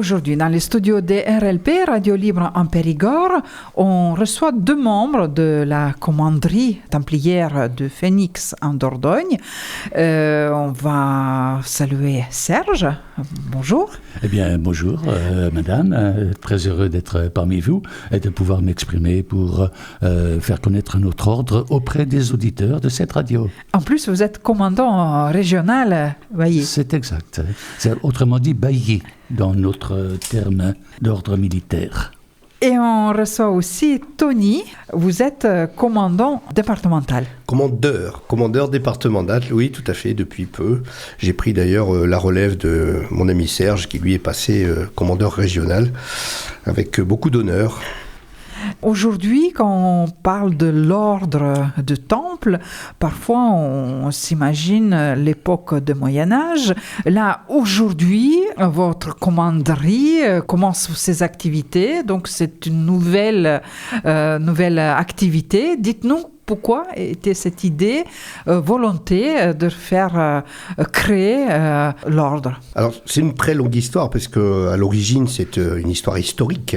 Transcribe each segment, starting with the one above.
Aujourd'hui, dans les studios de RLP, Radio Libre en Périgord, on reçoit 2 membres de la commanderie templière de Phénix en Dordogne. On va saluer Serge. Bonjour. Eh bien, bonjour, madame. Très heureux d'être parmi vous et de pouvoir m'exprimer pour faire connaître notre ordre auprès des auditeurs de cette radio. En plus, vous êtes commandant régional, bailli. C'est exact. C'est autrement dit bailli dans notre terme d'ordre militaire. Et on reçoit aussi Tony. Vous êtes commandant départemental. Commandeur départemental, oui, tout à fait, depuis peu. J'ai pris d'ailleurs la relève de mon ami Serge, qui lui est passé commandeur régional, avec beaucoup d'honneur. Aujourd'hui, quand on parle de l'ordre du Temple, parfois on s'imagine l'époque du Moyen-Âge. Là, aujourd'hui, votre commanderie commence ses activités, donc c'est une nouvelle activité. Dites-nous pourquoi était cette idée, volonté de faire créer l'ordre? Alors, c'est une très longue histoire, parce qu'à l'origine, c'est une histoire historique,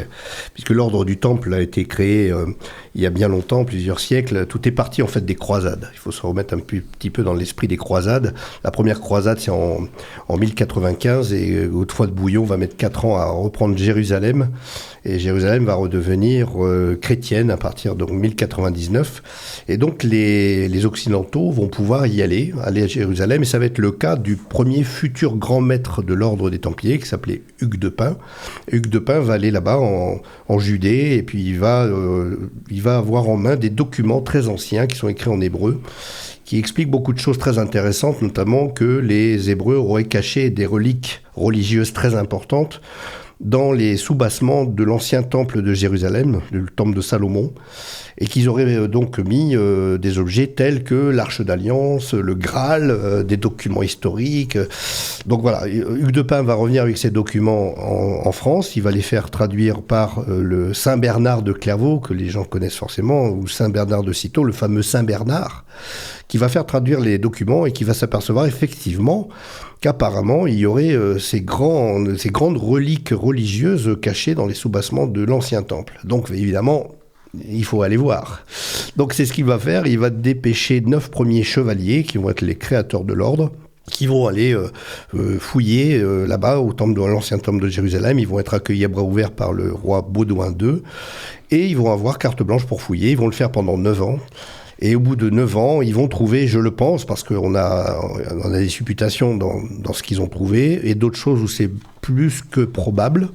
puisque l'ordre du Temple a été créé il y a bien longtemps, plusieurs siècles. Tout est parti, en fait, des croisades. Il faut se remettre un petit peu dans l'esprit des croisades. La première croisade, c'est en 1095, et Godefroy de Bouillon va mettre 4 ans à reprendre Jérusalem, et Jérusalem va redevenir chrétienne à partir de 1099. Et donc les Occidentaux vont pouvoir aller à Jérusalem, et ça va être le cas du premier futur grand maître de l'ordre des Templiers, qui s'appelait Hugues de Pint. Hugues de Pint va aller là-bas en Judée, et puis il va avoir en main des documents très anciens qui sont écrits en hébreu, qui expliquent beaucoup de choses très intéressantes, notamment que les Hébreux auraient caché des reliques religieuses très importantes dans les soubassements de l'ancien temple de Jérusalem, le temple de Salomon, et qu'ils auraient donc mis des objets tels que l'Arche d'Alliance, le Graal, des documents historiques. Donc voilà, Hugues de Pint va revenir avec ces documents en France. Il va les faire traduire par le Saint Bernard de Clairvaux, que les gens connaissent forcément, ou Saint Bernard de Cîteaux, le fameux Saint Bernard, qui va faire traduire les documents et qui va s'apercevoir effectivement qu'apparemment il y aurait ces grandes reliques religieuses cachées dans les soubassements de l'ancien temple. Donc évidemment, il faut aller voir. Donc c'est ce qu'il va faire. Il va dépêcher 9 premiers chevaliers qui vont être les créateurs de l'ordre, qui vont aller fouiller là-bas au temple de l'ancien temple de Jérusalem. Ils vont être accueillis à bras ouverts par le roi Baudouin II, et ils vont avoir carte blanche pour fouiller. Ils vont le faire pendant 9 ans. Et au bout de 9 ans, ils vont trouver, je le pense, parce qu'on a des supputations dans ce qu'ils ont trouvé, et d'autres choses où c'est plus que probable.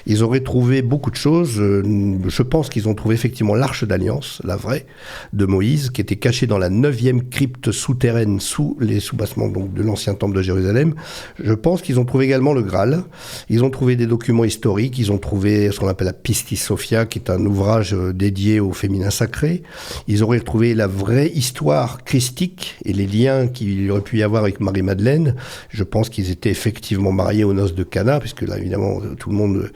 Ils auraient trouvé beaucoup de choses. Je pense qu'ils ont trouvé effectivement l'Arche d'Alliance, la vraie, de Moïse, qui était cachée dans la 9e crypte souterraine sous les soubassements donc, de l'ancien temple de Jérusalem. Je pense qu'ils ont trouvé également le Graal. Ils ont trouvé des documents historiques. Ils ont trouvé ce qu'on appelle la Pistis Sophia, qui est un ouvrage dédié au féminin sacré. Ils auraient retrouvé la vraie histoire christique et les liens qu'il aurait pu y avoir avec Marie-Madeleine. Je pense qu'ils étaient effectivement mariés aux noces de Cana, puisque là, évidemment, tout le monde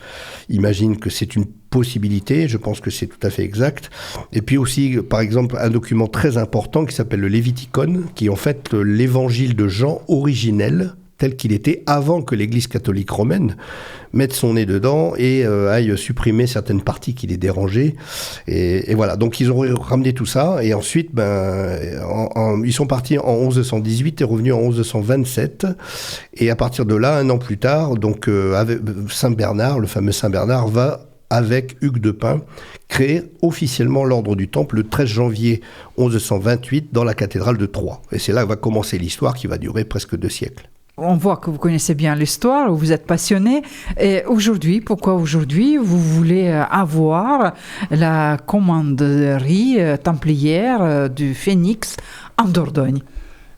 imagine que c'est une possibilité. Je pense que c'est tout à fait exact. Et puis aussi, par exemple, un document très important qui s'appelle le Léviticon, qui est en fait l'évangile de Jean originel, tel qu'il était avant que l'Église catholique romaine mette son nez dedans et aille supprimer certaines parties qui les dérangeaient. Et voilà, donc ils ont ramené tout ça, et ensuite ils sont partis en 1118 et revenus en 1127, et à partir de là, un an plus tard, donc Saint Bernard, le fameux Saint Bernard, va avec Hugues de Pint, créer officiellement l'ordre du Temple le 13 janvier 1128 dans la cathédrale de Troyes. Et c'est là que va commencer l'histoire qui va durer presque 2 siècles. On voit que vous connaissez bien l'histoire, vous êtes passionné. Et aujourd'hui, pourquoi aujourd'hui vous voulez avoir la commanderie templière du Phénix en Dordogne?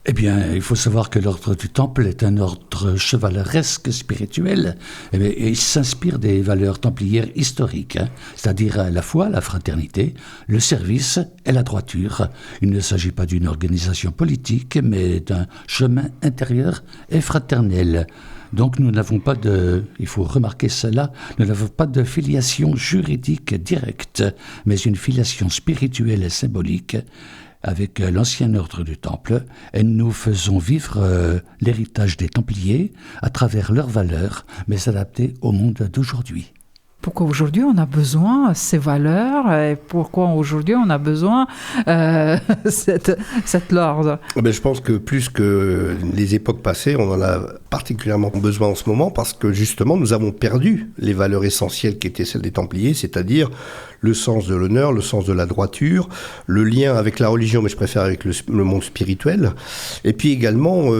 Eh bien, il faut savoir que l'ordre du Temple est un ordre chevaleresque spirituel, et il s'inspire des valeurs templières historiques, c'est-à-dire à la fois la fraternité, le service et la droiture. Il ne s'agit pas d'une organisation politique, mais d'un chemin intérieur et fraternel. Donc nous n'avons pas il faut remarquer cela, nous n'avons pas de filiation juridique directe, mais une filiation spirituelle et symbolique, avec l'ancien ordre du Temple, et nous faisons vivre l'héritage des Templiers à travers leurs valeurs, mais adaptées au monde d'aujourd'hui. Pourquoi aujourd'hui on a besoin de ces valeurs et pourquoi aujourd'hui on a besoin cette l'ordre? Je pense que plus que les époques passées, on en a particulièrement besoin en ce moment parce que justement nous avons perdu les valeurs essentielles qui étaient celles des Templiers, c'est-à-dire le sens de l'honneur, le sens de la droiture, le lien avec la religion, mais je préfère avec le monde spirituel, et puis également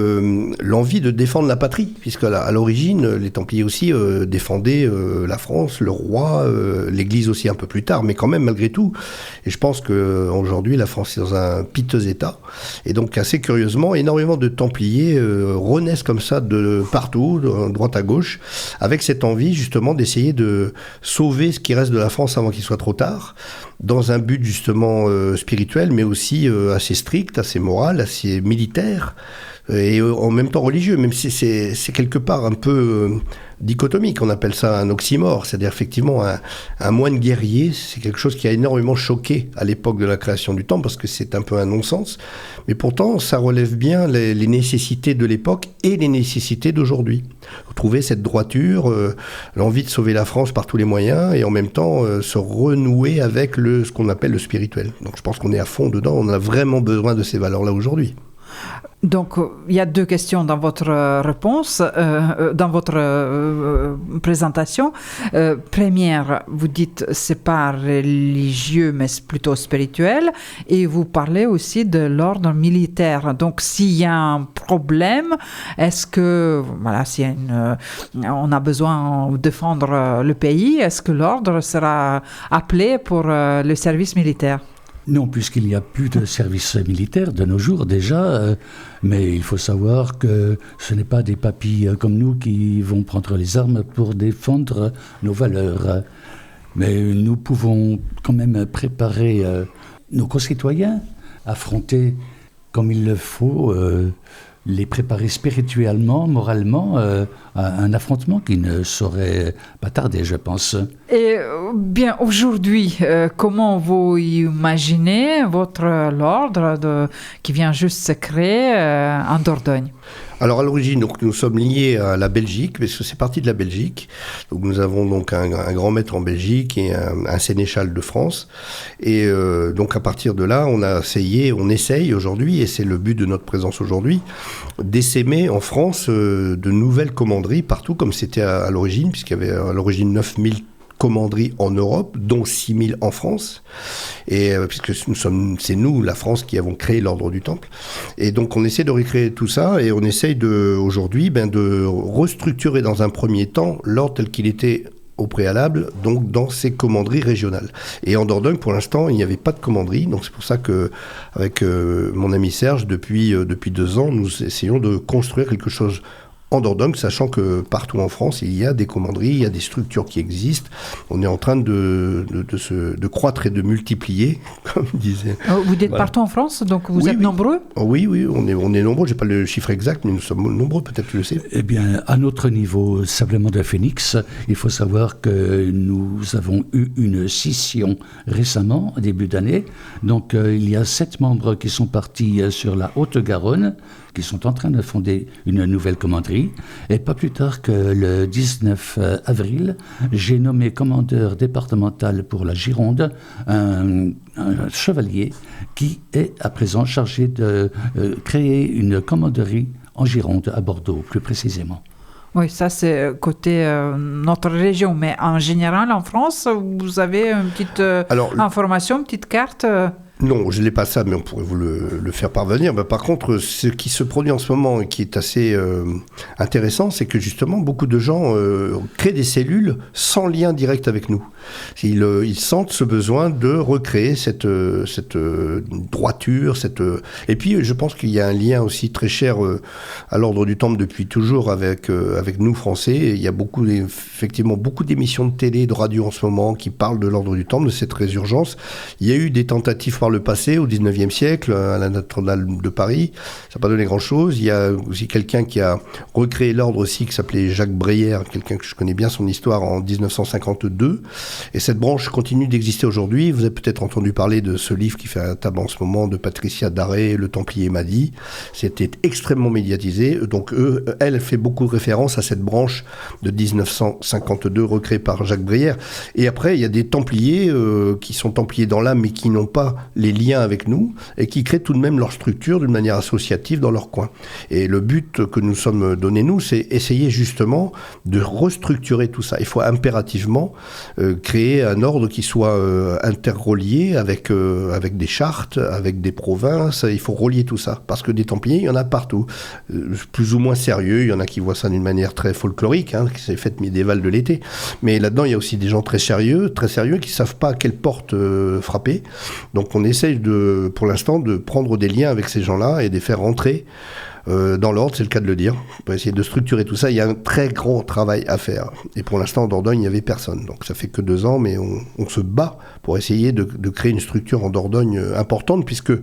l'envie de défendre la patrie, puisque à l'origine, les Templiers aussi défendaient la France, le roi, l'Église aussi un peu plus tard, mais quand même malgré tout. Et je pense qu'aujourd'hui, la France est dans un piteux état, et donc assez curieusement, énormément de Templiers renaissent comme ça de partout, de droite à gauche, avec cette envie justement d'essayer de sauver ce qui reste de la France avant qu'il soit trop tard, dans un but justement spirituel, mais aussi assez strict, assez moral, assez militaire, et en même temps religieux, même si c'est quelque part un peu dichotomique, on appelle ça un oxymore, c'est-à-dire effectivement un moine guerrier, c'est quelque chose qui a énormément choqué à l'époque de la création du temple, parce que c'est un peu un non-sens, mais pourtant ça relève bien les nécessités de l'époque et les nécessités d'aujourd'hui. Trouver cette droiture, l'envie de sauver la France par tous les moyens, et en même temps se renouer avec ce qu'on appelle le spirituel. Donc je pense qu'on est à fond dedans, on a vraiment besoin de ces valeurs-là aujourd'hui. Donc, il y a deux questions dans votre réponse, dans votre présentation. Première, vous dites c'est pas religieux, mais c'est plutôt spirituel. Et vous parlez aussi de l'ordre militaire. Donc, s'il y a un problème, est-ce que, voilà, on a besoin de défendre le pays, est-ce que l'ordre sera appelé pour le service militaire ? Non, puisqu'il n'y a plus de service militaire de nos jours déjà, mais il faut savoir que ce n'est pas des papis comme nous qui vont prendre les armes pour défendre nos valeurs. Mais nous pouvons quand même préparer nos concitoyens, affronter comme il le faut, les préparer spirituellement, moralement, à un affrontement qui ne saurait pas tarder, je pense. Et bien, aujourd'hui, comment vous imaginez l'ordre qui vient juste se créer en Dordogne ? Alors à l'origine, donc, nous sommes liés à la Belgique, parce que c'est parti de la Belgique. Donc nous avons donc un grand maître en Belgique et un sénéchal de France. Et donc à partir de là, on essaye aujourd'hui, et c'est le but de notre présence aujourd'hui, d'essaimer en France de nouvelles commanderies partout, comme c'était à l'origine, puisqu'il y avait à l'origine 9000 commanderies en Europe, dont 6000 en France, et puisque c'est nous, la France, qui avons créé l'ordre du Temple. Et donc on essaie de recréer tout ça, et on essaye aujourd'hui de restructurer dans un premier temps l'ordre tel qu'il était au préalable, donc dans ces commanderies régionales. Et en Dordogne, pour l'instant, il n'y avait pas de commanderie, donc c'est pour ça que, avec mon ami Serge, depuis 2 ans, nous essayons de construire quelque chose en Dordogne, sachant que partout en France, il y a des commanderies, il y a des structures qui existent. On est en train de croître et de multiplier, comme disait. Vous dites partout en France, donc vous êtes nombreux ? Oui, on est nombreux. Je n'ai pas le chiffre exact, mais nous sommes nombreux, peut-être tu le sais. Eh bien, à notre niveau, simplement de Phoenix, il faut savoir que nous avons eu une scission récemment, au début d'année. Donc, il y a 7 membres qui sont partis sur la Haute-Garonne, qui sont en train de fonder une nouvelle commanderie. Et pas plus tard que le 19 avril, j'ai nommé commandeur départemental pour la Gironde un chevalier qui est à présent chargé de créer une commanderie en Gironde, à Bordeaux plus précisément. Oui, ça c'est côté notre région, mais en général en France, vous avez une petite information, une petite carte Non, je n'ai pas ça, mais on pourrait vous le faire parvenir. Par contre, ce qui se produit en ce moment et qui est assez intéressant, c'est que justement, beaucoup de gens créent des cellules sans lien direct avec nous. Ils sentent ce besoin de recréer cette droiture, et puis je pense qu'il y a un lien aussi très cher à l'ordre du Temple depuis toujours avec nous Français. Et il y a effectivement beaucoup d'émissions de télé, de radio en ce moment qui parlent de l'ordre du Temple, de cette résurgence. Il y a eu des tentatives par le passé, au 19e siècle, à la Notre-Dame de Paris. Ça n'a pas donné grand-chose. Il y a aussi quelqu'un qui a recréé l'ordre aussi, qui s'appelait Jacques Breyer, quelqu'un que je connais bien son histoire, en 1952. Et cette branche continue d'exister aujourd'hui. Vous avez peut-être entendu parler de ce livre qui fait un tabac en ce moment, de Patricia Daré, Le Templier m'a dit. C'était extrêmement médiatisé. Donc elle fait beaucoup de référence à cette branche de 1952 recréée par Jacques Breyer. Et après, il y a des Templiers qui sont Templiers dans l'âme, mais qui n'ont pas les liens avec nous, et qui créent tout de même leur structure d'une manière associative dans leur coin. Et le but que nous sommes donnés, nous, c'est essayer justement de restructurer tout ça. Il faut impérativement créer un ordre qui soit interrelié avec des chartes, avec des provinces. Il faut relier tout ça, parce que des Templiers, il y en a partout. Plus ou moins sérieux, il y en a qui voient ça d'une manière très folklorique, qui c'est fête médiévale de l'été. Mais là-dedans, il y a aussi des gens très sérieux qui savent pas à quelle porte frapper. Donc on essaye pour l'instant de prendre des liens avec ces gens-là et de les faire rentrer dans l'ordre, c'est le cas de le dire. On peut essayer de structurer tout ça. Il y a un très grand travail à faire. Et pour l'instant, en Dordogne, il n'y avait personne. Donc ça fait que 2 ans, mais on se bat pour essayer de créer une structure en Dordogne importante, puisque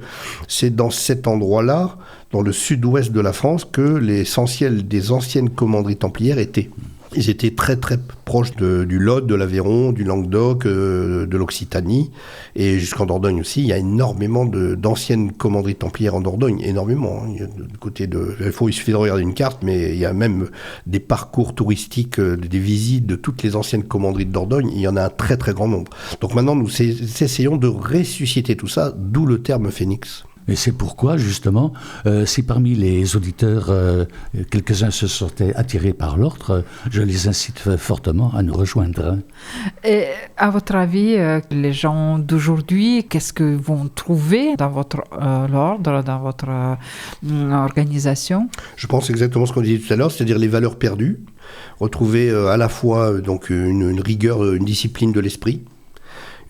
c'est dans cet endroit-là, dans le sud-ouest de la France, que l'essentiel des anciennes commanderies templières étaient. Ils étaient très très proches du Lot, de l'Aveyron, du Languedoc, de l'Occitanie, et jusqu'en Dordogne aussi. Il y a énormément d'anciennes commanderies templières en Dordogne, énormément. Il y a du côté il suffit de regarder une carte, mais il y a même des parcours touristiques, des visites de toutes les anciennes commanderies de Dordogne. Il y en a un très très grand nombre. Donc maintenant, nous essayons de ressusciter tout ça, d'où le terme Phénix. Et c'est pourquoi, justement, si parmi les auditeurs, quelques-uns se sentaient attirés par l'ordre, je les incite fortement à nous rejoindre. Et à votre avis, les gens d'aujourd'hui, qu'est-ce qu'ils vont trouver dans votre ordre, dans votre organisation ? Je pense exactement ce qu'on disait tout à l'heure, c'est-à-dire les valeurs perdues, retrouver à la fois donc, une rigueur, une discipline de l'esprit,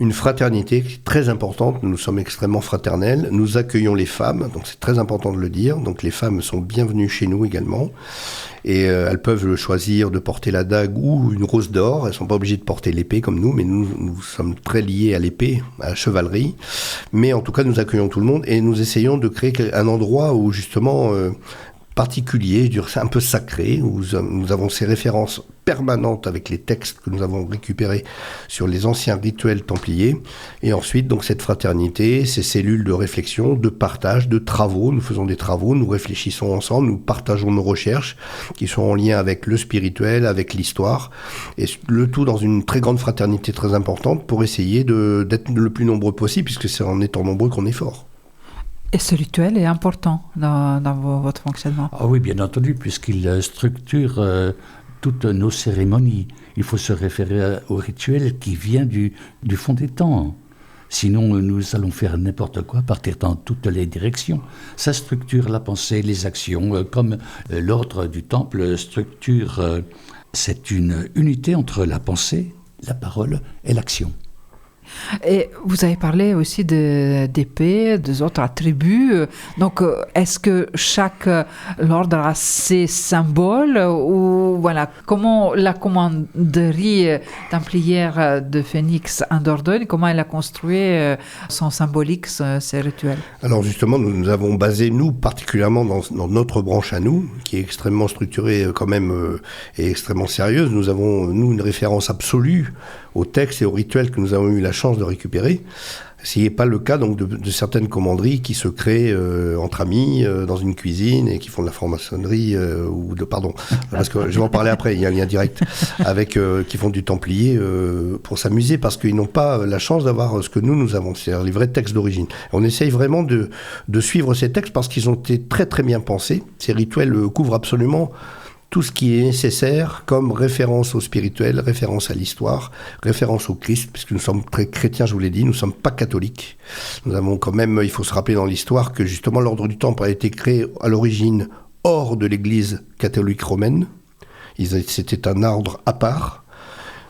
une fraternité très importante. Nous sommes extrêmement fraternels. Nous accueillons les femmes, donc c'est très important de le dire. Donc les femmes sont bienvenues chez nous également. Et elles peuvent choisir de porter la dague ou une rose d'or. Elles ne sont pas obligées de porter l'épée comme nous, mais nous sommes très liés à l'épée, à la chevalerie. Mais en tout cas, nous accueillons tout le monde et nous essayons de créer un endroit où justement... particulier, je dirais un peu sacré, où nous avons ces références permanentes avec les textes que nous avons récupérés sur les anciens rituels templiers, et ensuite donc cette fraternité, ces cellules de réflexion, de partage, de travaux. Nous faisons des travaux, nous réfléchissons ensemble, nous partageons nos recherches qui sont en lien avec le spirituel, avec l'histoire, et le tout dans une très grande fraternité très importante pour essayer d'être le plus nombreux possible, puisque c'est en étant nombreux qu'on est fort. Et ce rituel est important dans votre fonctionnement ? Ah oui, bien entendu, puisqu'il structure toutes nos cérémonies. Il faut se référer au rituel qui vient du fond des temps. Sinon, nous allons faire n'importe quoi, partir dans toutes les directions. Ça structure la pensée, les actions, comme l'ordre du Temple structure. C'est une unité entre la pensée, la parole et l'action. Et vous avez parlé aussi d'épées, des autres attributs. Donc, est-ce que chaque ordre a ses symboles ou voilà, comment la commanderie templière de Phénix en Dordogne, comment elle a construit son symbolique, ses rituels ? Alors justement, nous avons basé, nous, particulièrement dans notre branche à nous, qui est extrêmement structurée quand même et extrêmement sérieuse, nous avons, nous, une référence absolue aux textes et aux rituels que nous avons eu la chance de récupérer. Ce n'est pas le cas donc, de certaines commanderies qui se créent entre amis, dans une cuisine, et qui font de la franc-maçonnerie, parce que je vais en parler après, il y a un lien direct, qui font du templier pour s'amuser, parce qu'ils n'ont pas la chance d'avoir ce que nous avons, c'est-à-dire les vrais textes d'origine. On essaye vraiment de suivre ces textes, parce qu'ils ont été très très bien pensés. Ces rituels couvrent absolument tout ce qui est nécessaire comme référence au spirituel, référence à l'histoire, référence au Christ, puisque nous sommes très chrétiens, je vous l'ai dit, nous ne sommes pas catholiques. Nous avons quand même, il faut se rappeler dans l'histoire que justement l'ordre du Temple a été créé à l'origine hors de l'Église catholique romaine. C'était un ordre à part.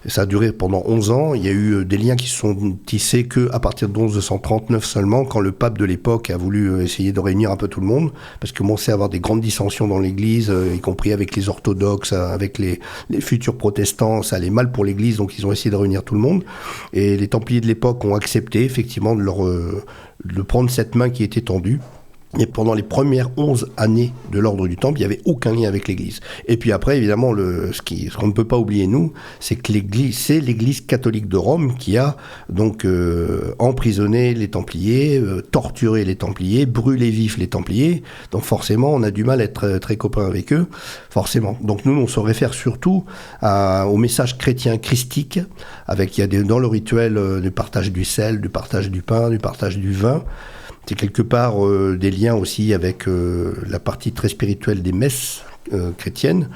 Et ça a duré pendant 11 ans. Il y a eu des liens qui se sont tissés qu'à partir de 1139 seulement, quand le pape de l'époque a voulu essayer de réunir un peu tout le monde, parce qu'il commençait à avoir des grandes dissensions dans l'Église, y compris avec les orthodoxes, avec les futurs protestants. Ça allait mal pour l'Église, donc ils ont essayé de réunir tout le monde. Et les Templiers de l'époque ont accepté effectivement de prendre cette main qui était tendue. Et pendant les premières 11 années de l'ordre du Temple, il n'y avait aucun lien avec l'Église. Et puis après, évidemment, ce qu'on ne peut pas oublier, nous, c'est que c'est l'Église catholique de Rome qui a donc emprisonné les Templiers, torturé les Templiers, brûlé vifs les Templiers. Donc forcément, on a du mal à être très copains avec eux, forcément. Donc nous, on se réfère surtout au message chrétien christique, il y a dans le rituel du partage du sel, du partage du pain, du partage du vin. C'est quelque part des liens aussi avec la partie très spirituelle des messes chrétiennes.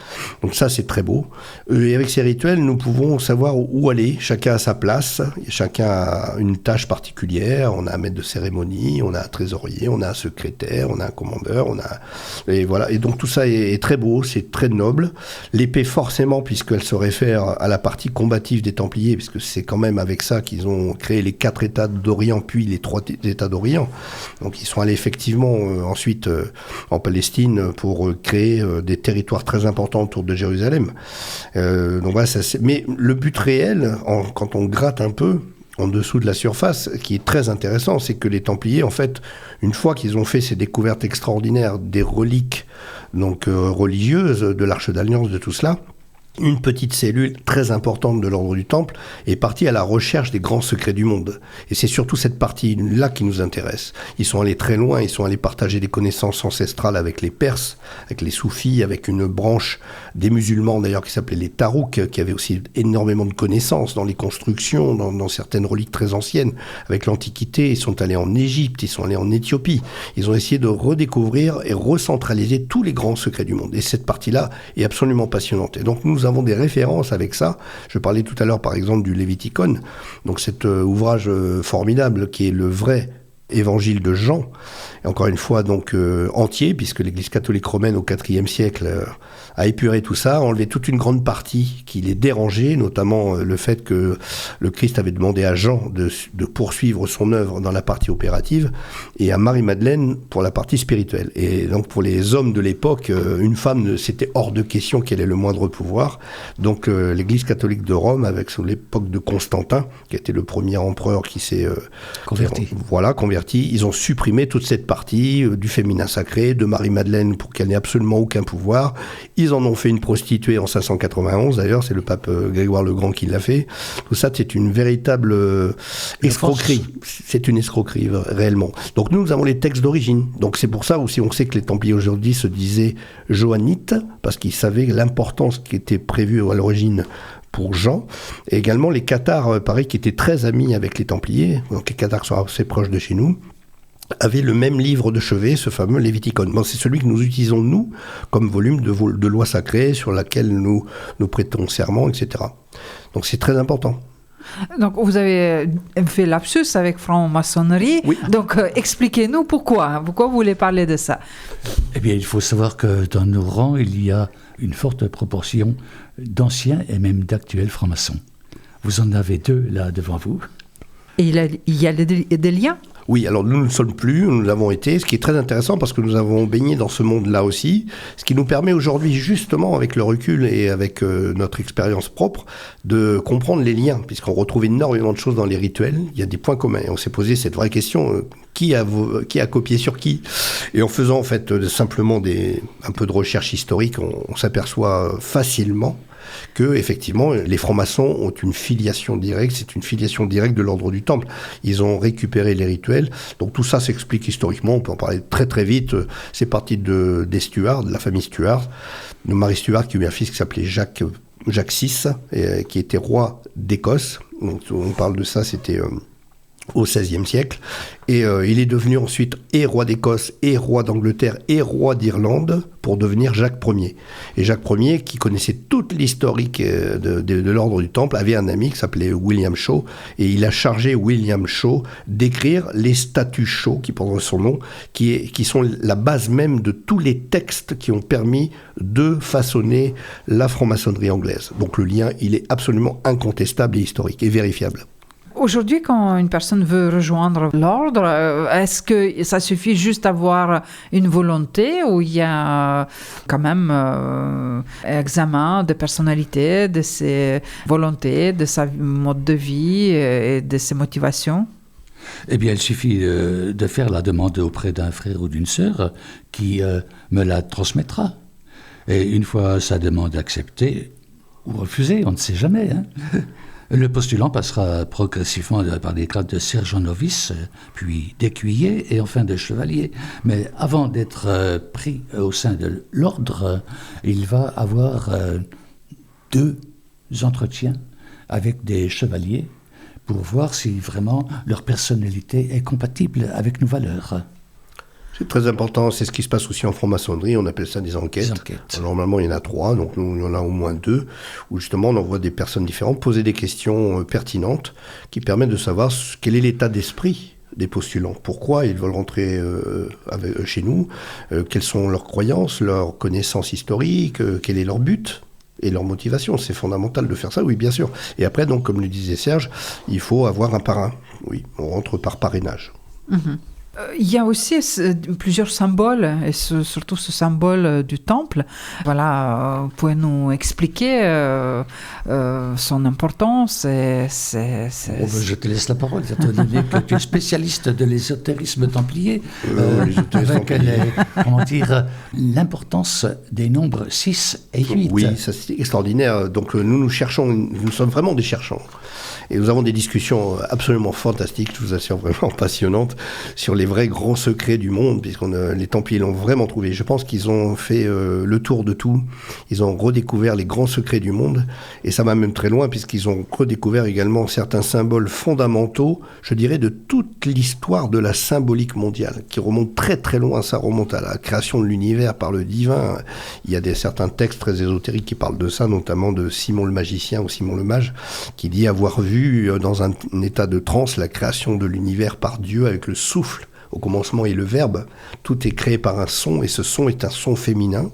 Donc ça, c'est très beau. Et avec ces rituels, nous pouvons savoir où aller. Chacun a sa place, chacun a une tâche particulière. On a un maître de cérémonie, on a un trésorier, on a un secrétaire, on a un commandeur, et voilà. Et donc tout ça est très beau, c'est très noble. L'épée, forcément, puisqu'elle se réfère à la partie combative des Templiers, puisque c'est quand même avec ça qu'ils ont créé les 4 États d'Orient, puis les 3 États d'Orient. Donc ils sont allés effectivement ensuite en Palestine pour créer des territoires très importants autour de Jérusalem. Donc voilà, mais le but réel, quand on gratte un peu en dessous de la surface, qui est très intéressant, c'est que les Templiers, en fait, une fois qu'ils ont fait ces découvertes extraordinaires des reliques donc religieuses, de l'Arche d'Alliance, de tout cela, une petite cellule très importante de l'ordre du Temple est partie à la recherche des grands secrets du monde. Et c'est surtout cette partie-là qui nous intéresse. Ils sont allés très loin, ils sont allés partager des connaissances ancestrales avec les Perses, avec les Soufis, avec une branche des musulmans d'ailleurs qui s'appelait les Tarouks, qui avaient aussi énormément de connaissances dans les constructions, dans certaines reliques très anciennes. Avec l'Antiquité, ils sont allés en Égypte, ils sont allés en Éthiopie. Ils ont essayé de redécouvrir et recentraliser tous les grands secrets du monde. Et cette partie-là est absolument passionnante. Et donc nous avons des références avec ça. Je parlais tout à l'heure par exemple du Léviticon, donc cet ouvrage formidable qui est le vrai évangile de Jean, et encore une fois donc entier, puisque l'Église catholique romaine au IVe siècle a épuré tout ça, a enlevé toute une grande partie qui les dérangeait, notamment le fait que le Christ avait demandé à Jean de poursuivre son œuvre dans la partie opérative, et à Marie-Madeleine pour la partie spirituelle. Et donc pour les hommes de l'époque, une femme, c'était hors de question qu'elle ait le moindre pouvoir. Donc l'Église catholique de Rome, avec sous l'époque de Constantin, qui était le premier empereur qui s'est converti, ils ont supprimé toute cette partie du féminin sacré, de Marie-Madeleine pour qu'elle n'ait absolument aucun pouvoir. Ils en ont fait une prostituée en 591, d'ailleurs, c'est le pape Grégoire le Grand qui l'a fait. Tout ça, c'est une véritable escroquerie. C'est une escroquerie, réellement. Donc nous avons les textes d'origine. Donc c'est pour ça aussi, on sait que les Templiers aujourd'hui se disaient joannites, parce qu'ils savaient l'importance qui était prévue à l'origine pour Jean, et également les Cathares, pareil, qui étaient très amis avec les Templiers, donc les Cathares sont assez proches de chez nous, avaient le même livre de chevet, ce fameux Léviticon. Bon, c'est celui que nous utilisons, nous, comme volume de loi sacrée sur laquelle nous prêtons serment, etc. Donc c'est très important. Donc, vous avez fait lapsus avec franc-maçonnerie. Oui. Donc, expliquez-nous pourquoi. Pourquoi vous voulez parler de ça? Eh bien, il faut savoir que dans nos rangs, il y a une forte proportion d'anciens et même d'actuels francs-maçons. Vous en avez 2 là devant vous. Et il y a des liens? Oui, alors nous ne le sommes plus, nous l'avons été, ce qui est très intéressant parce que nous avons baigné dans ce monde-là aussi, ce qui nous permet aujourd'hui justement avec le recul et avec notre expérience propre de comprendre les liens, puisqu'on retrouve énormément de choses dans les rituels, il y a des points communs, et on s'est posé cette vraie question, qui a copié sur qui? Et en faisant en fait simplement un peu de recherche historique, on s'aperçoit facilement que effectivement les francs-maçons ont une filiation directe, c'est une filiation directe de l'ordre du Temple. Ils ont récupéré les rituels, donc tout ça s'explique historiquement, on peut en parler très très vite. C'est parti des Stuart, de la famille Stuart, de Marie Stuart qui a eu un fils qui s'appelait Jacques VI, qui était roi d'Écosse. Donc on parle de ça, c'était au XVIe siècle. Et il est devenu ensuite et roi d'Écosse, et roi d'Angleterre, et roi d'Irlande, pour devenir Jacques Ier. Et Jacques Ier, qui connaissait toute l'historique de l'ordre du Temple, avait un ami qui s'appelait William Shaw, et il a chargé William Shaw d'écrire les statuts Shaw, qui portent son nom, qui sont la base même de tous les textes qui ont permis de façonner la franc-maçonnerie anglaise. Donc le lien, il est absolument incontestable et historique, et vérifiable. Aujourd'hui, quand une personne veut rejoindre l'ordre, est-ce que ça suffit juste d'avoir une volonté ou il y a quand même examen de personnalité, de ses volontés, de sa mode de vie et de ses motivations? Eh bien, il suffit de faire la demande auprès d'un frère ou d'une sœur qui me la transmettra. Et une fois sa demande acceptée ou refusée, on ne sait jamais, hein. Le postulant passera progressivement par des grades de sergent novice, puis d'écuyer et enfin de chevalier. Mais avant d'être pris au sein de l'ordre, il va avoir 2 entretiens avec des chevaliers pour voir si vraiment leur personnalité est compatible avec nos valeurs. C'est très important, c'est ce qui se passe aussi en franc-maçonnerie, on appelle ça des enquêtes. Normalement, il y en a 3, donc nous, il y en a au moins 2, où justement on envoie des personnes différentes poser des questions pertinentes qui permettent de savoir quel est l'état d'esprit des postulants. Pourquoi ils veulent rentrer chez nous, quelles sont leurs croyances, leurs connaissances historiques, quel est leur but et leur motivation. C'est fondamental de faire ça, oui, bien sûr. Et après, donc, comme le disait Serge, il faut avoir un parrain. Oui, on rentre par parrainage. Mm-hmm. Il y a aussi plusieurs symboles, et surtout ce symbole du temple. Voilà, vous pouvez nous expliquer son importance Je te laisse la parole, étant donné que tu es spécialiste de l'ésotérisme templier, avec l'importance des nombres 6 et 8. Oui, ça c'est extraordinaire. Donc nous sommes vraiment des cherchants. Et nous avons des discussions absolument fantastiques, je vous assure, vraiment passionnantes, sur les vrais grands secrets du monde, puisque les Templiers l'ont vraiment trouvé. Je pense qu'ils ont fait le tour de tout. Ils ont redécouvert les grands secrets du monde, et ça va même très loin, puisqu'ils ont redécouvert également certains symboles fondamentaux, je dirais, de toute l'histoire de la symbolique mondiale, qui remonte très très loin. Ça remonte à la création de l'univers par le divin. Il y a certains textes très ésotériques qui parlent de ça, notamment de Simon le magicien ou Simon le mage, qui dit avoir vu dans un état de transe la création de l'univers par Dieu avec le souffle au commencement et le verbe. Tout est créé par un son, et ce son est un son féminin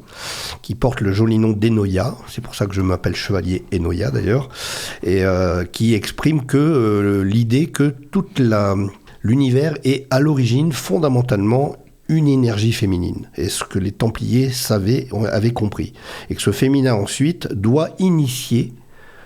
qui porte le joli nom d'Enoya. C'est pour ça que je m'appelle chevalier Enoya d'ailleurs, et qui exprime que l'idée que l'univers est à l'origine fondamentalement une énergie féminine, et ce que les Templiers avaient compris, et que ce féminin ensuite doit initier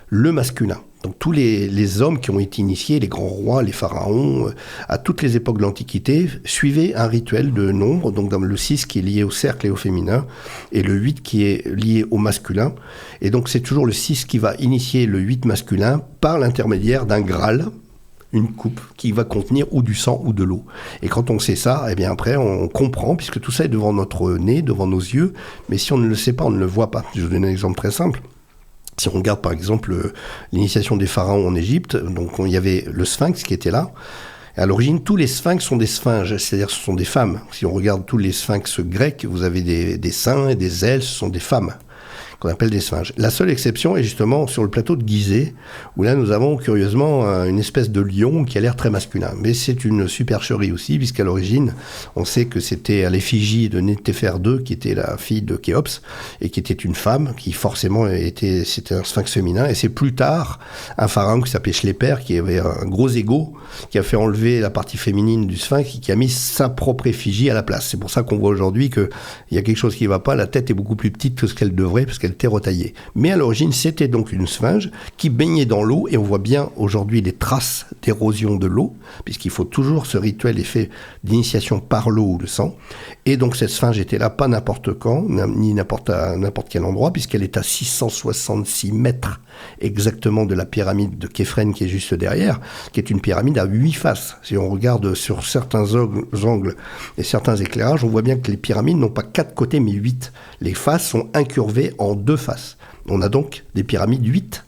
le masculin. Donc tous les hommes qui ont été initiés, les grands rois, les pharaons, à toutes les époques de l'Antiquité, suivaient un rituel de nombre, donc dans le 6 qui est lié au cercle et au féminin, et le 8 qui est lié au masculin. Et donc c'est toujours le 6 qui va initier le 8 masculin par l'intermédiaire d'un Graal, une coupe qui va contenir ou du sang ou de l'eau. Et quand on sait ça, eh bien après on comprend, puisque tout ça est devant notre nez, devant nos yeux, mais si on ne le sait pas, on ne le voit pas. Je vous donne un exemple très simple. Si on regarde par exemple l'initiation des pharaons en Égypte, donc il y avait le sphinx qui était là. Et à l'origine, tous les sphinx sont des sphinges, c'est-à-dire ce sont des femmes. Si on regarde tous les sphinx grecs, vous avez des seins et des ailes, ce sont des femmes qu'on appelle des sphinges. La seule exception est justement sur le plateau de Gizeh, où là nous avons curieusement une espèce de lion qui a l'air très masculin. Mais c'est une supercherie aussi, puisqu'à l'origine, on sait que c'était à l'effigie de Nétéfer II, qui était la fille de Khéops, et qui était une femme, qui forcément c'était un sphinx féminin. Et c'est plus tard un pharaon qui s'appelait Schlepper, qui avait un gros ego, qui a fait enlever la partie féminine du sphinx, et qui a mis sa propre effigie à la place. C'est pour ça qu'on voit aujourd'hui qu'il y a quelque chose qui ne va pas, la tête est beaucoup plus petite que ce qu'elle devrait, parce qu'elle était retaillée. Mais à l'origine, c'était donc une sphinge qui baignait dans l'eau, et on voit bien aujourd'hui les traces d'érosion de l'eau, puisqu'il faut toujours ce rituel est fait d'initiation par l'eau ou le sang. Et donc cette sphinge était là pas n'importe quand, ni à n'importe quel endroit, puisqu'elle est à 666 mètres exactement de la pyramide de Képhren qui est juste derrière, qui est une pyramide à 8 faces. Si on regarde sur certains angles et certains éclairages, on voit bien que les pyramides n'ont pas 4 côtés mais 8. Les faces sont incurvées en 2 faces. On a donc des pyramides 8.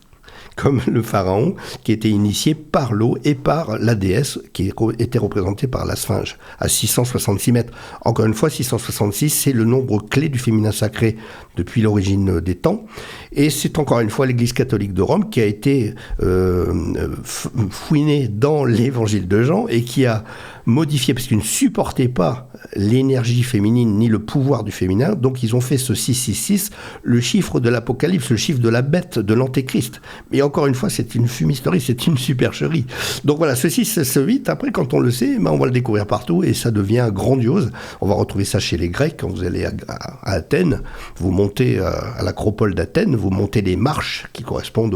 comme le pharaon, qui était initié par l'eau et par la déesse, qui était représentée par la sphinge, à 666 mètres. Encore une fois, 666, c'est le nombre clé du féminin sacré depuis l'origine des temps. Et c'est encore une fois l'Église catholique de Rome qui a été fouinée dans l'évangile de Jean et qui a modifié, parce qu'ils ne supportaient pas l'énergie féminine ni le pouvoir du féminin, donc ils ont fait ce 666, le chiffre de l'Apocalypse, le chiffre de la bête, de l'Antéchrist. Mais encore une fois, c'est une fumisterie, c'est une supercherie. Donc voilà, ce 6, ce 8, après quand on le sait, on va le découvrir partout et ça devient grandiose. On va retrouver ça chez les Grecs, quand vous allez à Athènes, vous montez à l'acropole d'Athènes, vous montez les marches qui correspondent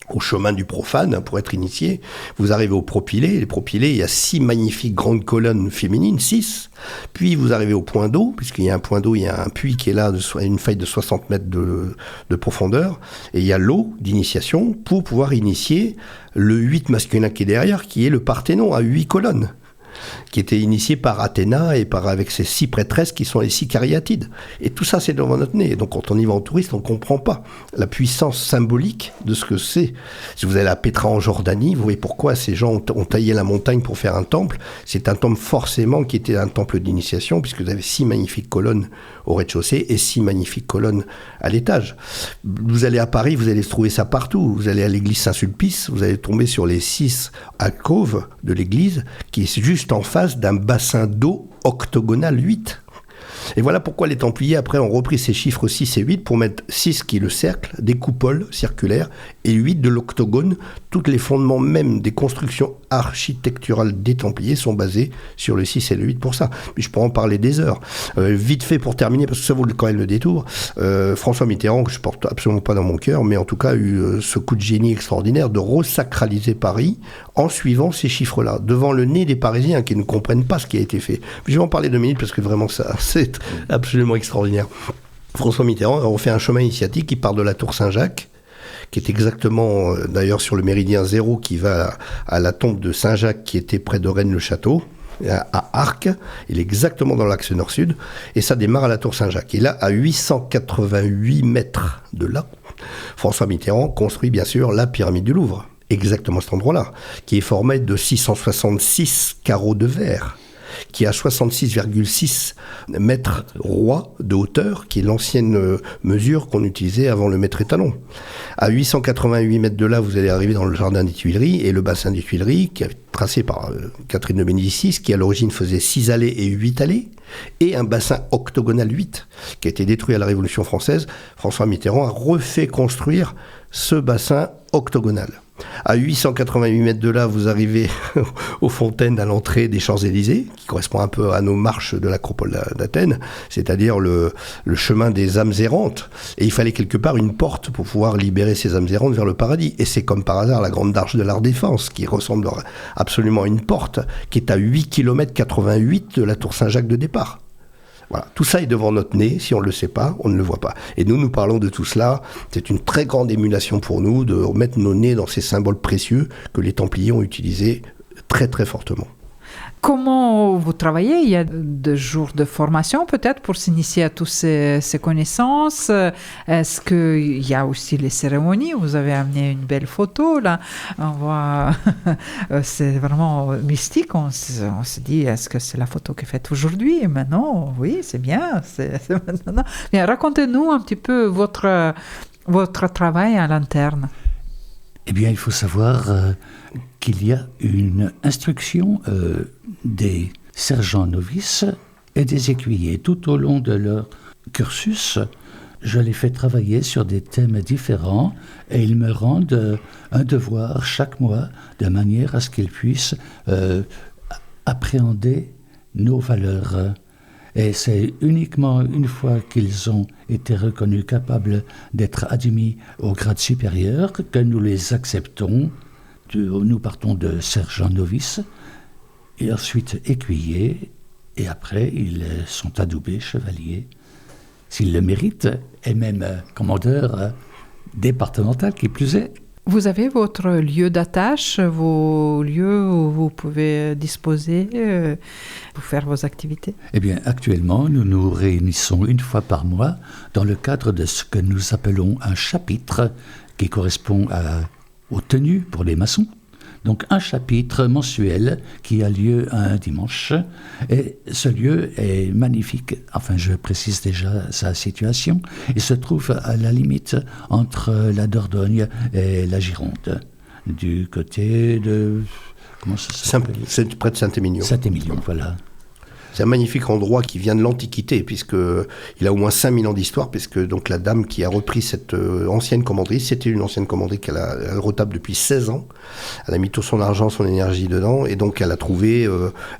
au chemin du profane, pour être initié. Vous arrivez au propylée. Les propylées, il y a 6 magnifiques grandes colonnes féminines, 6. Puis vous arrivez au point d'eau, puisqu'il y a un point d'eau, il y a un puits qui est là, une faille de 60 mètres de profondeur. Et il y a l'eau d'initiation pour pouvoir initier le 8 masculin qui est derrière, qui est le Parthénon, à 8 colonnes, qui était initié par Athéna et avec ses 6 prêtresses qui sont les 6 cariatides. Et tout ça, c'est devant notre nez. Et donc, quand on y va en touriste, on ne comprend pas la puissance symbolique de ce que c'est. Si vous allez à Pétra en Jordanie, vous voyez pourquoi ces gens ont taillé la montagne pour faire un temple. C'est un temple forcément qui était un temple d'initiation, puisque vous avez 6 magnifiques colonnes au rez-de-chaussée et 6 magnifiques colonnes à l'étage. Vous allez à Paris, vous allez trouver ça partout. Vous allez à l'église Saint-Sulpice, vous allez tomber sur les 6 alcôves de l'église, qui est juste en face d'un bassin d'eau octogonal 8. Et voilà pourquoi les Templiers, après, ont repris ces chiffres 6 et 8 pour mettre 6 qui est le cercle, des coupoles circulaires, et 8 de l'octogone. Tous les fondements même des constructions architecturales des Templiers sont basés sur le 6 et le 8 pour ça. Mais je pourrais en parler des heures. Vite fait pour terminer, parce que ça vaut quand même le détour, François Mitterrand, que je porte absolument pas dans mon cœur, mais en tout cas a eu ce coup de génie extraordinaire de resacraliser Paris en suivant ces chiffres-là, devant le nez des Parisiens qui ne comprennent pas ce qui a été fait. Je vais en parler 2 minutes parce que vraiment ça, c'est absolument extraordinaire. François Mitterrand a fait un chemin initiatique qui part de la Tour Saint-Jacques, qui est exactement d'ailleurs sur le méridien 0 qui va à la tombe de Saint-Jacques qui était près de Rennes-le-Château, à Arques. Il est exactement dans l'axe nord-sud et ça démarre à la Tour Saint-Jacques. Et là, à 888 mètres de là, François Mitterrand construit bien sûr la pyramide du Louvre, exactement cet endroit-là, qui est formé de 666 carreaux de verre, qui a 66,6 mètres rois de hauteur, qui est l'ancienne mesure qu'on utilisait avant le mètre étalon. À 888 mètres de là, vous allez arriver dans le jardin des Tuileries, et le bassin des Tuileries, qui est tracé par Catherine de Médicis, qui à l'origine faisait 6 allées et 8 allées, et un bassin octogonal 8, qui a été détruit à la Révolution française. François Mitterrand a refait construire ce bassin octogonal. À 888 mètres de là, vous arrivez aux fontaines à l'entrée des Champs-Élysées, qui correspond un peu à nos marches de l'acropole d'Athènes, c'est-à-dire le chemin des âmes errantes. Et il fallait quelque part une porte pour pouvoir libérer ces âmes errantes vers le paradis. Et c'est comme par hasard la grande arche de la Défense, qui ressemble absolument à une porte, qui est à 8 km 88 de la Tour Saint-Jacques de départ. Voilà, tout ça est devant notre nez. Si on ne le sait pas, on ne le voit pas. Et nous parlons de tout cela. C'est une très grande émulation pour nous de mettre nos nez dans ces symboles précieux que les Templiers ont utilisés très très fortement. Comment vous travaillez? Il y a 2 jours de formation peut-être pour s'initier à toutes ces connaissances. Est-ce qu'il y a aussi les cérémonies? Vous avez amené une belle photo là. On voit, c'est vraiment mystique. On se dit, est-ce que c'est la photo qui est faite aujourd'hui? Et maintenant, oui, c'est bien. C'est maintenant. Mais racontez-nous un petit peu votre travail à l'interne. Eh bien, il faut savoir qu'il y a une instruction des sergents novices et des écuyers. Tout au long de leur cursus, je les fais travailler sur des thèmes différents et ils me rendent un devoir chaque mois de manière à ce qu'ils puissent appréhender nos valeurs. Et c'est uniquement une fois qu'ils ont été reconnus capables d'être admis au grade supérieur que nous les acceptons. Nous partons de sergents novices et ensuite écuyers, et après ils sont adoubés chevaliers, s'ils le méritent, et même commandeurs départemental qui plus est. Vous avez votre lieu d'attache, vos lieux où vous pouvez disposer, pour faire vos activités? Eh bien, actuellement, nous nous réunissons une fois par mois dans le cadre de ce que nous appelons un chapitre, qui correspond à aux tenues pour les maçons. Donc un chapitre mensuel qui a lieu un dimanche. Et ce lieu est magnifique. Enfin, je précise déjà sa situation. Il se trouve à la limite entre la Dordogne et la Gironde. Du côté de... Comment ça s'appelle ? C'est près de Saint-Émilion. Saint-Émilion, voilà. C'est un magnifique endroit qui vient de l'Antiquité, puisqu'il a au moins 5000 ans d'histoire, puisque donc la dame qui a repris cette ancienne commanderie, c'était une ancienne commanderie qu'elle retable depuis 16 ans. Elle a mis tout son argent, son énergie dedans, et donc elle a trouvé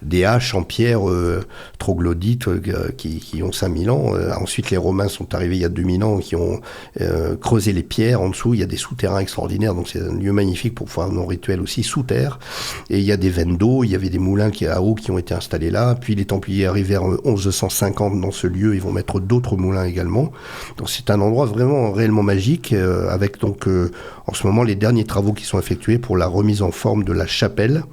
des haches en pierre troglodytes qui ont 5000 ans. Ensuite, les Romains sont arrivés il y a 2000 ans, qui ont creusé les pierres. En dessous, il y a des souterrains extraordinaires, donc c'est un lieu magnifique pour faire nos rituels aussi sous terre. Et il y a des veines d'eau, il y avait des moulins à eau qui ont été installés là, puis les Templiers arrivent vers 1150 dans ce lieu, ils vont mettre d'autres moulins également. Donc c'est un endroit vraiment réellement magique, avec donc en ce moment les derniers travaux qui sont effectués pour la remise en forme de la chapelle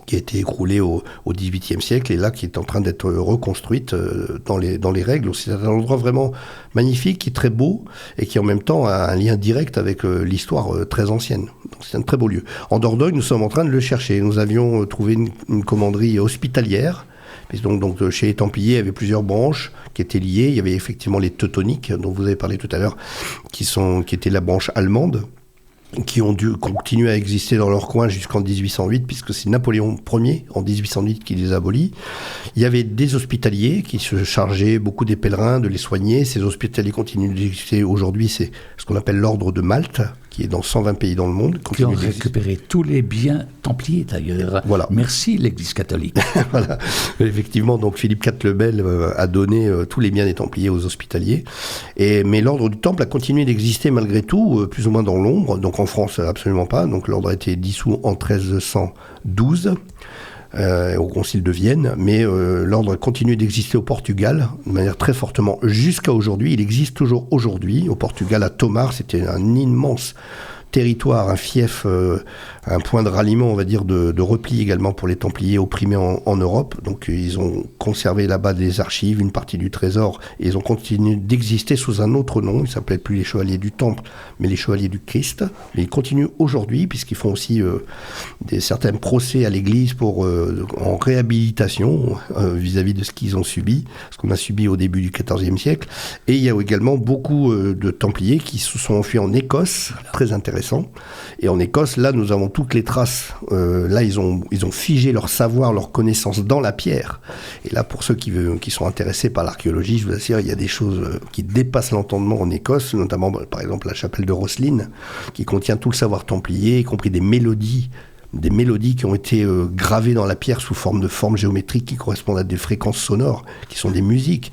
qui a été écroulée au XVIIIe siècle et là qui est en train d'être reconstruite dans les règles. C'est un endroit vraiment magnifique, qui est très beau et qui en même temps a un lien direct avec l'histoire très ancienne. Donc c'est un très beau lieu. En Dordogne, nous sommes en train de le chercher. Nous avions trouvé une commanderie hospitalière. Donc chez les Templiers, il y avait plusieurs branches qui étaient liées. Il y avait effectivement les Teutoniques, dont vous avez parlé tout à l'heure, qui étaient la branche allemande, qui ont dû continuer à exister dans leur coin jusqu'en 1808, puisque c'est Napoléon Ier, en 1808, qui les abolit. Il y avait des hospitaliers qui se chargeaient beaucoup des pèlerins, de les soigner. Ces hospitaliers continuent d'exister aujourd'hui. C'est ce qu'on appelle l'ordre de Malte, qui est dans 120 pays dans le monde. Qui ont récupéré tous les biens templiers d'ailleurs. Voilà. Merci l'Église catholique. Voilà. Effectivement, donc Philippe IV le Bel a donné tous les biens des Templiers aux hospitaliers. Mais l'ordre du Temple a continué d'exister malgré tout, plus ou moins dans l'ombre. Donc en France, absolument pas. Donc l'ordre a été dissous en 1312. Au concile de Vienne, mais l'ordre a continué d'exister au Portugal de manière très fortement jusqu'à aujourd'hui. Il existe toujours aujourd'hui au Portugal, à Tomar. C'était un immense territoire, un fief, un point de ralliement, on va dire, de repli également pour les Templiers opprimés en Europe. Donc ils ont conservé là-bas des archives, une partie du trésor, et ils ont continué d'exister sous un autre nom. Ils ne s'appelaient plus les Chevaliers du Temple, mais les Chevaliers du Christ. Mais ils continuent aujourd'hui, puisqu'ils font aussi certains procès à l'Église en réhabilitation vis-à-vis de ce qu'ils ont subi, ce qu'on a subi au début du XIVe siècle. Et il y a également beaucoup de Templiers qui se sont enfuis en Écosse, très intéressant. Et en Écosse, là, nous avons toutes les traces. Là, ils ont figé leur savoir, leur connaissance dans la pierre. Et là, pour ceux qui sont intéressés par l'archéologie, je vous assure, il y a des choses qui dépassent l'entendement en Écosse, notamment, par exemple, la chapelle de Rosslyn, qui contient tout le savoir templier, y compris des mélodies qui ont été gravées dans la pierre sous forme de formes géométriques qui correspondent à des fréquences sonores, qui sont des musiques.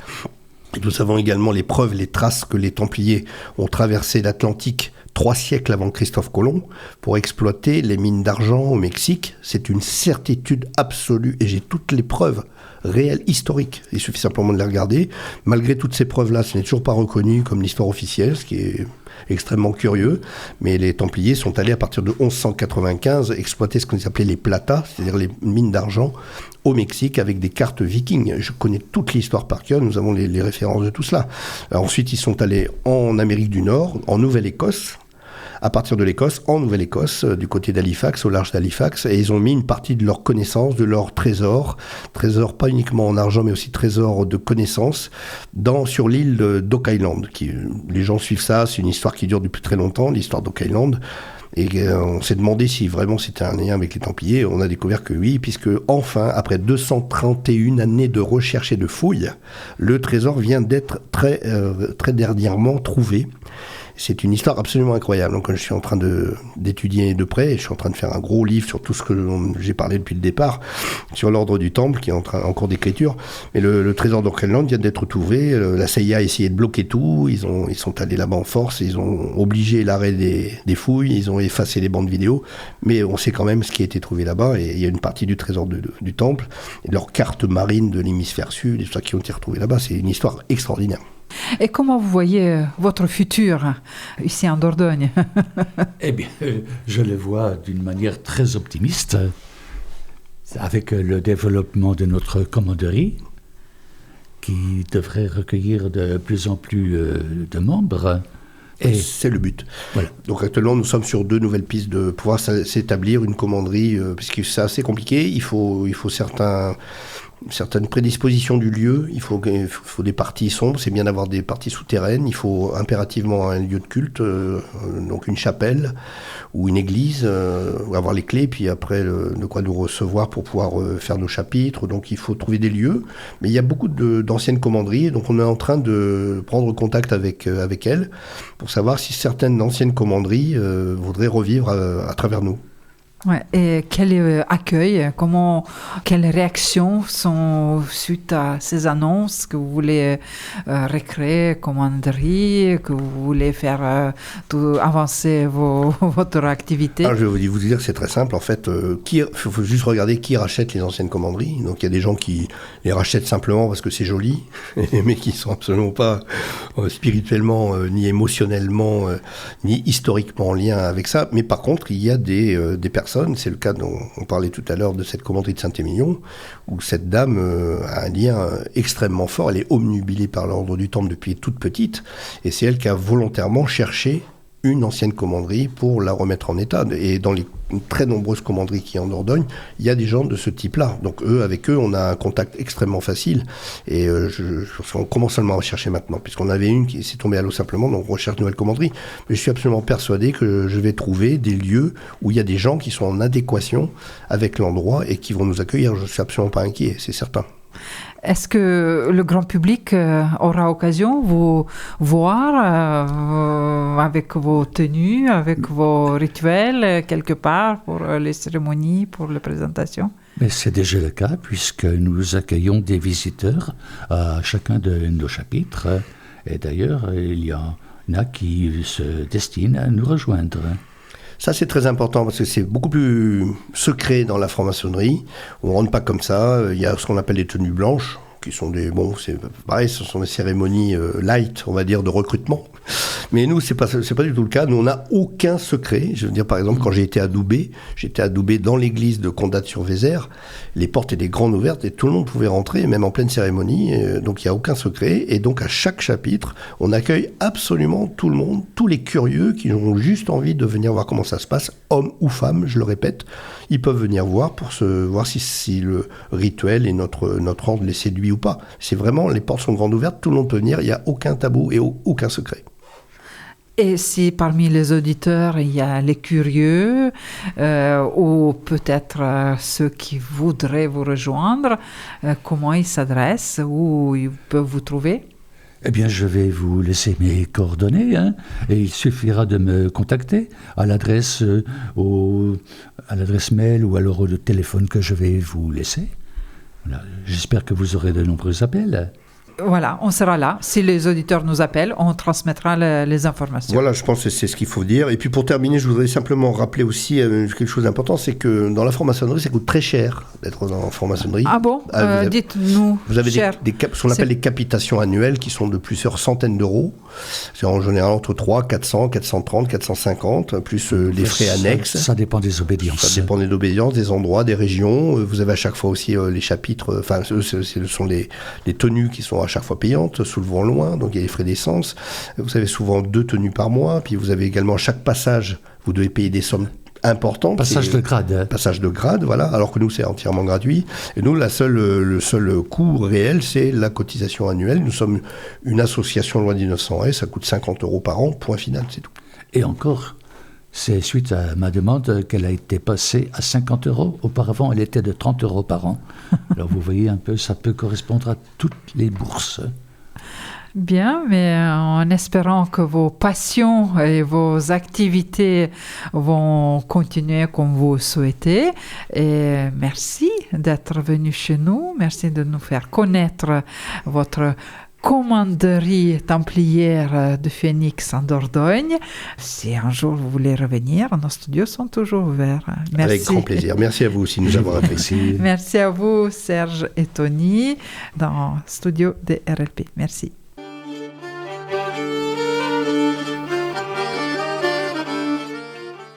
Et nous avons également les preuves, les traces que les Templiers ont traversé l'Atlantique 3 siècles avant Christophe Colomb pour exploiter les mines d'argent au Mexique. C'est une certitude absolue et j'ai toutes les preuves réelles, historiques. Il suffit simplement de les regarder. Malgré toutes ces preuves-là, ce n'est toujours pas reconnu comme l'histoire officielle, ce qui est extrêmement curieux. Mais les Templiers sont allés à partir de 1195 exploiter ce qu'on appelait les platas, c'est-à-dire les mines d'argent au Mexique avec des cartes vikings. Je connais toute l'histoire par cœur, nous avons les références de tout cela. Alors ensuite, ils sont allés en Amérique du Nord, en Nouvelle-Écosse, à partir de l'Écosse, en Nouvelle-Écosse, du côté d'Halifax, au large d'Halifax, et ils ont mis une partie de leurs connaissances, de leurs trésors pas uniquement en argent, mais aussi trésors de connaissances, sur l'île d'Oak Island. Les gens suivent ça, c'est une histoire qui dure depuis très longtemps, l'histoire d'Oak Island. Et on s'est demandé si vraiment c'était un lien avec les Templiers. On a découvert que oui, puisque enfin, après 231 années de recherche et de fouilles, le trésor vient d'être très dernièrement trouvé. C'est une histoire absolument incroyable. Donc, je suis en train d'étudier de près, et je suis en train de faire un gros livre sur tout ce que j'ai parlé depuis le départ, sur l'ordre du Temple, qui est en cours d'écriture. Mais le trésor d'Oak Island vient d'être trouvé. La CIA a essayé de bloquer tout. Ils sont allés là-bas en force. Ils ont obligé l'arrêt des fouilles. Ils ont effacé les bandes vidéo. Mais on sait quand même ce qui a été trouvé là-bas. Et il y a une partie du trésor du Temple, et leurs cartes marines de l'hémisphère sud, et tout ça qui ont été retrouvées là-bas. C'est une histoire extraordinaire. Et comment vous voyez votre futur ici en Dordogne? Eh bien, je le vois d'une manière très optimiste, avec le développement de notre commanderie, qui devrait recueillir de plus en plus de membres. Et c'est le but. voilà. Donc actuellement, nous sommes sur 2 nouvelles pistes de pouvoir s'établir une commanderie, puisque c'est assez compliqué. Il faut certaines prédispositions du lieu. Il faut des parties sombres. C'est bien d'avoir des parties souterraines. Il faut impérativement un lieu de culte, donc une chapelle ou une église, avoir les clés, puis après de quoi nous recevoir pour pouvoir faire nos chapitres. Donc il faut trouver des lieux. Mais il y a beaucoup d'anciennes commanderies, donc on est en train de prendre contact avec elles pour savoir si certaines anciennes commanderies voudraient revivre à travers nous. Ouais, et quel accueil, quelles réactions sont suite à ces annonces que vous voulez recréer commanderie, que vous voulez faire avancer votre activité? Alors, je vais vous dire que c'est très simple. En fait, il faut juste regarder qui rachète les anciennes commanderies. Donc il y a des gens qui les rachètent simplement parce que c'est joli, mais qui sont absolument pas spirituellement, ni émotionnellement, ni historiquement en lien avec ça. Mais par contre, il y a des personnes. C'est le cas dont on parlait tout à l'heure de cette commanderie de Saint-Émilion, où cette dame a un lien extrêmement fort. Elle est obnubilée par l'ordre du Temple depuis toute petite, et c'est elle qui a volontairement cherché une ancienne commanderie pour la remettre en état. Et dans les très nombreuses commanderies qui en Dordogne, il y a des gens de ce type-là. Donc avec eux, on a un contact extrêmement facile. Et on commence seulement à rechercher maintenant, puisqu'on avait une qui s'est tombée à l'eau simplement, donc on recherche une nouvelle commanderie. Mais je suis absolument persuadé que je vais trouver des lieux où il y a des gens qui sont en adéquation avec l'endroit et qui vont nous accueillir. Je ne suis absolument pas inquiet, c'est certain. Est-ce que le grand public aura occasion de vous voir avec vos tenues, avec vos rituels, quelque part, pour les cérémonies, pour les présentations? Mais c'est déjà le cas, puisque nous accueillons des visiteurs à chacun de nos chapitres. Et d'ailleurs, il y en a qui se destinent à nous rejoindre. Ça, c'est très important parce que c'est beaucoup plus secret dans la franc-maçonnerie. On ne rentre pas comme ça. Il y a ce qu'on appelle les tenues blanches, qui sont c'est pareil, ce sont des cérémonies light, on va dire, de recrutement. Mais nous, c'est pas du tout le cas. Nous, on n'a aucun secret. Je veux dire, par exemple, quand j'étais adoubé dans l'église de Condate-sur-Vézère. Les portes étaient grandes ouvertes et tout le monde pouvait rentrer, même en pleine cérémonie. Donc, il n'y a aucun secret. Et donc, à chaque chapitre, on accueille absolument tout le monde, tous les curieux qui ont juste envie de venir voir comment ça se passe, hommes ou femmes, je le répète. Ils peuvent venir voir pour voir si le rituel et notre ordre les séduit ou pas. C'est vraiment, les portes sont grandes ouvertes, tout le monde peut venir, il n'y a aucun tabou et aucun secret. Et si parmi les auditeurs, il y a les curieux ou peut-être ceux qui voudraient vous rejoindre, comment ils s'adressent, où ils peuvent vous trouver? Eh bien, je vais vous laisser mes coordonnées, et il suffira de me contacter à l'adresse mail ou alors au téléphone que je vais vous laisser. Voilà. J'espère que vous aurez de nombreux appels. Voilà, on sera là. Si les auditeurs nous appellent, on transmettra les informations. Voilà, je pense que c'est ce qu'il faut dire. Et puis pour terminer, je voudrais simplement rappeler aussi quelque chose d'important, c'est que dans la franc-maçonnerie, ça coûte très cher d'être dans la franc-maçonnerie. Ah bon? Dites-nous. Vous avez ce qu'on appelle les capitations annuelles qui sont de plusieurs centaines d'euros. C'est en général entre 3, 400, 430, 450, plus les frais annexes. Ça dépend des obédiences. Ça dépend des obédiences, des endroits, des régions. Vous avez à chaque fois aussi les chapitres, ce sont les tenues qui sont à chaque fois payantes, soulevant loin, donc il y a les frais d'essence. Vous avez souvent 2 tenues par mois, puis vous avez également à chaque passage, vous devez payer des sommes importantes. Passage de grade. Passage de grade, voilà, alors que nous c'est entièrement gratuit. Et nous, le seul coût réel, c'est la cotisation annuelle. Nous sommes une association loi 1901, ça coûte 50 € par an, point final, c'est tout. Et encore, c'est suite à ma demande qu'elle a été passée à 50 €. Auparavant, elle était de 30 € par an. Alors vous voyez un peu, ça peut correspondre à toutes les bourses. Bien, mais en espérant que vos passions et vos activités vont continuer comme vous souhaitez. Et merci d'être venu chez nous. Merci de nous faire connaître votre commanderie templière de Phénix en Dordogne. Si un jour vous voulez revenir, nos studios sont toujours ouverts. Merci. Avec grand plaisir. Merci à vous aussi de nous avoir appréciés. Merci à vous, Serge et Tony, dans le studio de RLP. Merci.